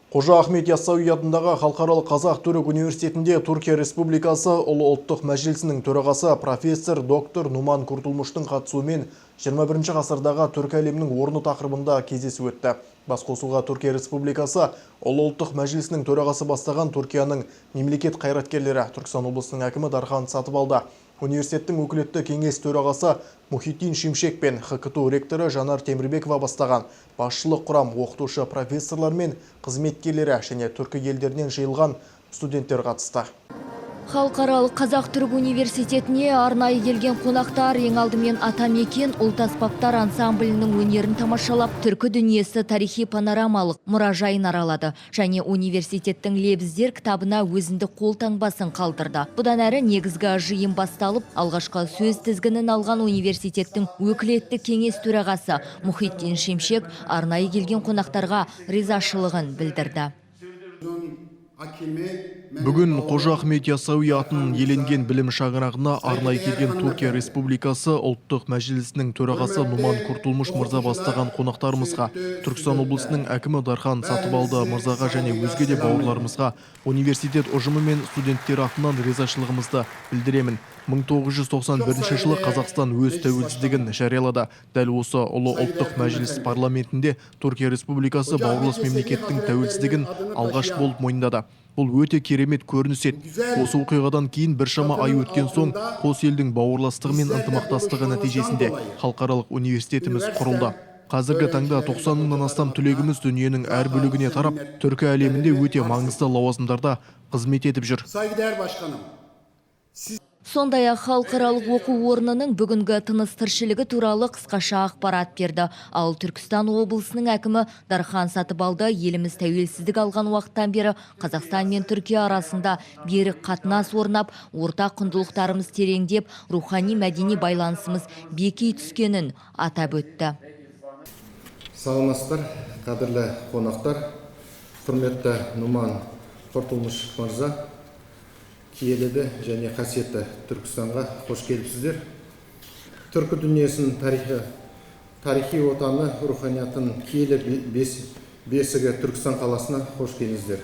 Қожа Ахмет Яссауи атындағы Халықаралық Қазақ-Түрік университетінде Түркия Республикасы Ұлы ұлттық мәжілісінің төрағасы профессор доктор Нуман Куртулмуштың қатысуымен 21 ғасырдағы түркі әлемінің орны тақырыбында кездесу өтті. Басқосуға Түркия Республикасы Ұлы ұлттық мәжілісінің төрағасы бастаған Түркияның мемлекет қайраткерлері Түркістан облысының әкімі Дархан Сатыбалды, университеттің өкілетті кеңес төрағасы Мұхиттин Шимшек пен ХКТУ ректоры Жанар Темірбекова бастаған басшылық құрам оқытушы профессорлар мен қызметкерлері және түркі елдерінен жиылған студенттер қатысты. Халықаралық Қазақ-Түрік университетіне арнайы келген қонақтар ең алдымен Атамекен ұлт аспаптар ансамблінің өнерін тамашалап, түркі дүниесі тарихи панорамалық мұражайын аралады және университеттің лебіздер кітабына өзіндік қолтаңбасын қалдырды. Бұдан әрі негізгі жиын басталып, алғашқы сөз тізгінін алған университеттің өкілетті кеңес төрағасы Мұхиттин Шимшек арнайы келген қонақтарға ризашылығын білдірді. Бүгін Қожа Ахмет Яссауи атын еленген білім шаңырағына арнайы келген Түркия Республикасы ұлттық мәжілісінің төрағасы Нуман Куртулмуш мырза бастаған қонақтарымызға, Түркістан облысының әкімі Дархан Сатыбалды мырзаға және өзге де бауырларымызға университет ұжымы мен студенттер атынан ризашылығымызды білдіремін. 1991 жылы Қазақстан өз тәуелсіздігін жариялады. Дәл осы ұлы ұлттық мәжіліс парламентінде Түркия Республикасы бауырлас мемлекеттің тәуелсіздігін алғаш болып мойындады. Бұл өте керемет көрініс еді. Осы оқиғадан кейін біршама ай өткен соң қос елдің бауырластығы мен ынтымақтастығы нәтижесінде халықаралық университетіміз құрылды. Қазіргі таңда 90 мыңнан астам түлегіміз дүниенің әр бөлігіне тарап, түркі әлемінде өте маңызды лауазымдарда қызмет етіп жүр. Сондай-ақ халықаралық оқу орнының бүгінгі тыныс тіршілігі туралы қысқаша ақпарат берді. Ал Түркістан облысының әкімі Дархан Сатыбалды еліміз тәуелсіздік алған уақыттан бері Қазақстан мен Түркия арасында берік қатынас орнап, ортақ құндылықтарымыз тереңдеп, рухани мәдени байланысымыз беки түскенін атап өтті. Саламатсыздар, қадірлі қонақтар, құрметті Нуман Куртулмуш мырза, киелі және қасиетті Түркістанға қош келіпсіздер. Түркі дүниесінің тарихи отаны, руханиятын киелі бесігі Түркістан қаласына қош келіңіздер.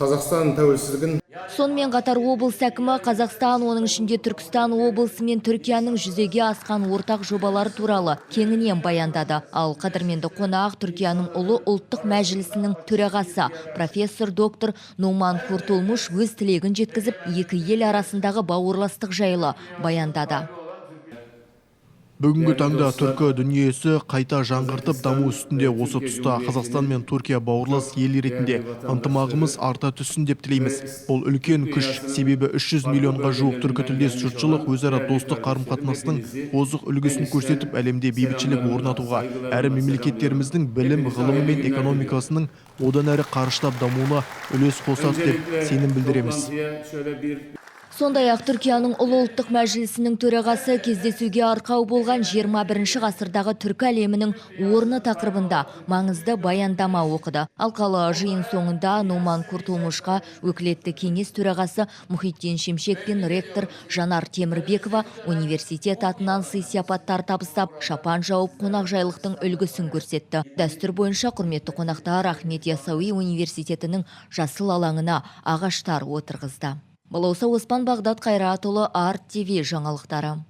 Қазақстан тәуелсіздігін Сонымен қатар облыс әкімі Қазақстан, оның ішінде Түркістан облысы мен Түркияның жүзеге асқан ортақ жобалары туралы кеңінен баяндады. Ал қадірменді қонақ Түркияның ұлы ұлттық мәжілісінің төрағасы профессор доктор Нуман Куртулмуш өз тілегін жеткізіп, екі ел арасындағы бауырластық жайлы баяндады. Бүгінгі таңда түркі дүниесі қайта жаңғыртып даму үстінде. Осы тұста Қазақстан мен Түркия бауырлас ел ретінде ынтымағымыз арта түссін деп тілейміз. Бұл үлкен күш, себебі 300 миллионға жуық түркі тілдес жұртшылық өзара достық қарым-қатынастың озық үлгісін көрсетіп, әлемде бейбітшілік орнатуға, әрі мемлекеттеріміздің білім, ғылымы мен экономикасының одан әрі қарыштап дамуына үлес қосады деп сенім білдіреміз. Сондай-ақ Түркияның ұлы ұлттық мәжілісінің төрағасы кездесуге арқау болған 21 ғасырдағы түркі әлемінің орны тақырыбында маңызды баяндама оқыды. Алқалы жиын соңында Нуман Куртулмушқа өкілетті кеңес төрағасы Мұхиттин Шимшек пен ректор Жанар Темірбекова университет атынан сый-сияпаттар табыстап, шапан жауып қонақжайлықтың үлгісін көрсетті. Дәстүр бойынша құрметті қонақтар Ахмет Яссауи университетінің жасыл алаңына ағаштар отырғызды. Балауса Оспан Бағдат Қайратұлы, Арт ТВ жаңалықтары.